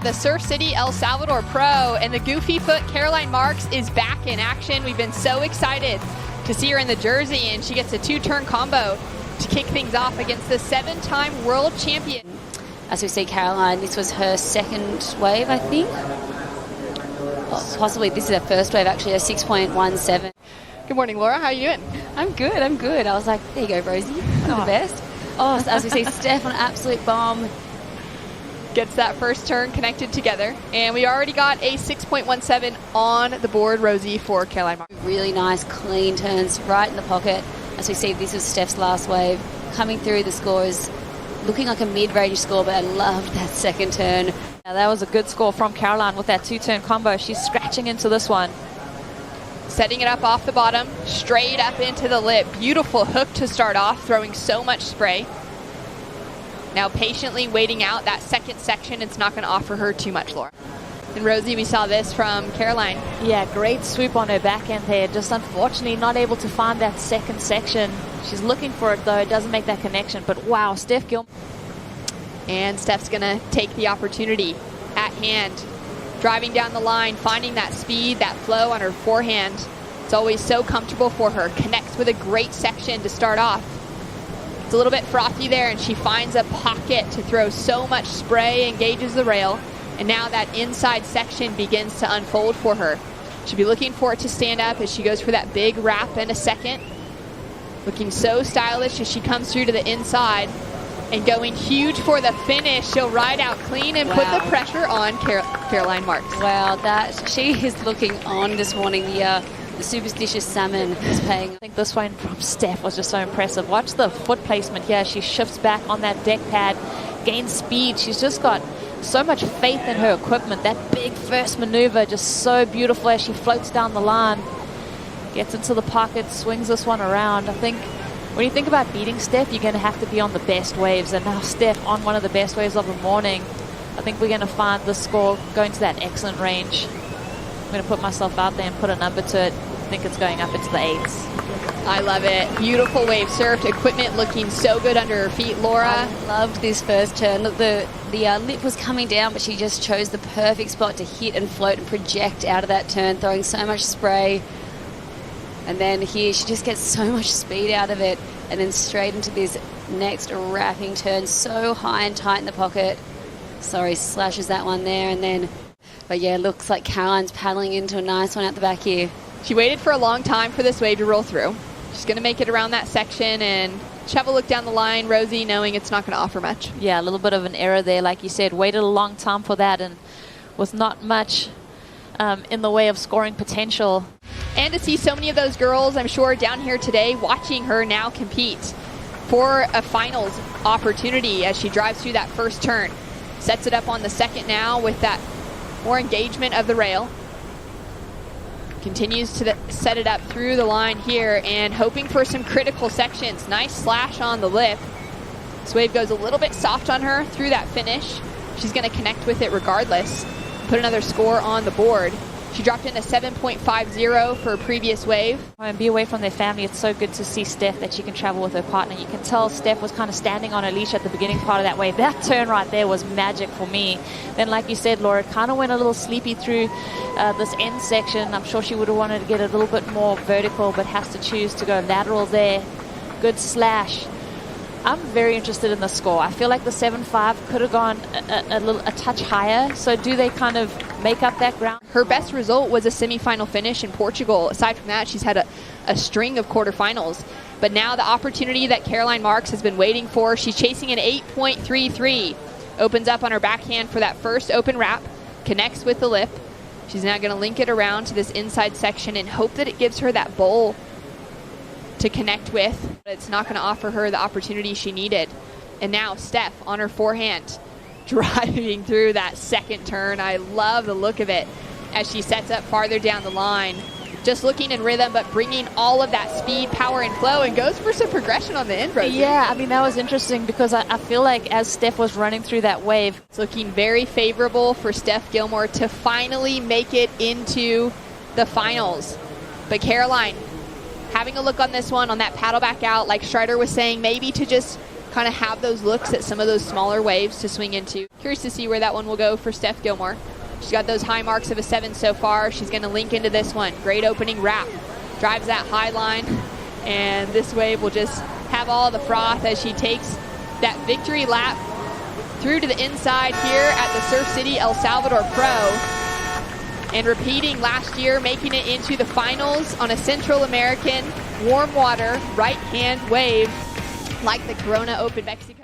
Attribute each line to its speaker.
Speaker 1: The Surf City El Salvador Pro, and the goofy foot Caroline Marks is back in action. We've been so excited to see her in the jersey, and she gets a two-turn combo to kick things off against the 7-time world champion.
Speaker 2: As we see Caroline, this was her second wave, I think. Possibly this is her first wave, actually, a 6.17.
Speaker 1: Good morning, Laura. How are you doing?
Speaker 2: I'm good. I was like, there you go, Rosie. I'm the best. Oh, as we see, Steph on an absolute bomb.
Speaker 1: Gets that first turn connected together. And we already got a 6.17 on the board, Rosie, for Caroline Marks.
Speaker 2: Really nice, clean turns right in the pocket. As we see, this was Steph's last wave. Coming through, the score is looking like a mid-range score, but I loved that second turn.
Speaker 3: Yeah, that was a good score from Caroline with that two-turn combo. She's scratching into this one.
Speaker 1: Setting it up off the bottom, straight up into the lip. Beautiful hook to start off, throwing so much spray. Now patiently waiting out that second section. It's not going to offer her too much, Laura. And Rosie, we saw this from Caroline.
Speaker 3: Yeah, great swoop on her backhand there. Just unfortunately not able to find that second section. She's looking for it though. It doesn't make that connection. But wow, Steph Gilmore.
Speaker 1: And Steph's going to take the opportunity at hand. Driving down the line, finding that speed, that flow on her forehand. It's always so comfortable for her. Connects with a great section to start off. It's a little bit frothy there, and she finds a pocket to throw so much spray, engages the rail, and now that inside section begins to unfold for her. She'll be looking for it to stand up as she goes for that big wrap in a second. Looking so stylish as she comes through to the inside and going huge for the finish. She'll ride out clean and put the pressure on Caroline Marks.
Speaker 2: Wow, she is looking on this morning. The superstitious salmon is paying.
Speaker 3: I think this one from Steph was just so impressive. Watch the foot placement here. She shifts back on that deck pad, gains speed. She's just got so much faith in her equipment. That big first maneuver, just so beautiful as she floats down the line. Gets into the pocket, swings this one around. I think when you think about beating Steph, you're going to have to be on the best waves. And now Steph on one of the best waves of the morning. I think we're going to find the score going to that excellent range. I'm going to put myself out there and put a number to it. I think it's going up into the 8s.
Speaker 1: I love it. Beautiful wave surfed. Equipment looking so good under her feet, Laura.
Speaker 2: I loved this first turn. Look, the lip was coming down, but she just chose the perfect spot to hit and float and project out of that turn, throwing so much spray. And then here, she just gets so much speed out of it, and then straight into this next wrapping turn, so high and tight in the pocket. Sorry, slashes that one there, and then... But yeah, looks like Caroline's paddling into a nice one out the back here.
Speaker 1: She waited for a long time for this wave to roll through. She's going to make it around that section and have a look down the line, Rosie, knowing it's not going to offer much.
Speaker 3: Yeah, a little bit of an error there, like you said. Waited a long time for that, and with not much in the way of scoring potential.
Speaker 1: And to see so many of those girls, I'm sure, down here today watching her now compete for a finals opportunity as she drives through that first turn. Sets it up on the second now with that more engagement of the rail. Continues to set it up through the line here and hoping for some critical sections. Nice slash on the lip. This wave goes a little bit soft on her through that finish. She's going to connect with it regardless. Put another score on the board. She dropped in a 7.50 for a previous wave.
Speaker 3: And be away from their family. It's so good to see Steph that she can travel with her partner. You can tell Steph was kind of standing on her leash at the beginning part of that wave. That turn right there was magic for me. Then, like you said, Laura, kind of went a little sleepy through this end section. I'm sure she would have wanted to get a little bit more vertical, but has to choose to go lateral there. Good slash. I'm very interested in the score. I feel like the 7.5 could have gone a touch higher. So do they kind of make up that ground?
Speaker 1: Her best result was a semifinal finish in Portugal. Aside from that, she's had a string of quarterfinals. But now the opportunity that Caroline Marks has been waiting for, she's chasing an 8.33. Opens up on her backhand for that first open wrap. Connects with the lip. She's now going to link it around to this inside section and hope that it gives her that bowl to connect with. But it's not going to offer her the opportunity she needed. And now Steph on her forehand, driving through that second turn. I love the look of it as she sets up farther down the line. Just looking in rhythm, but bringing all of that speed, power, and flow, and goes for some progression on the end, Rosie.
Speaker 3: Yeah, I mean, that was interesting because I feel like as Steph was running through that wave,
Speaker 1: it's looking very favorable for Steph Gilmore to finally make it into the finals. But Caroline, having a look on this one, on that paddle back out, like Strider was saying, maybe to just kind of have those looks at some of those smaller waves to swing into. Curious to see where that one will go for Steph Gilmore. She's got those high marks of a 7 so far. She's going to link into this one. Great opening wrap. Drives that high line, and this wave will just have all the froth as she takes that victory lap through to the inside here at the Surf City El Salvador Pro. And repeating last year, making it into the finals on a Central American warm water right-hand wave like the Corona Open Mexico.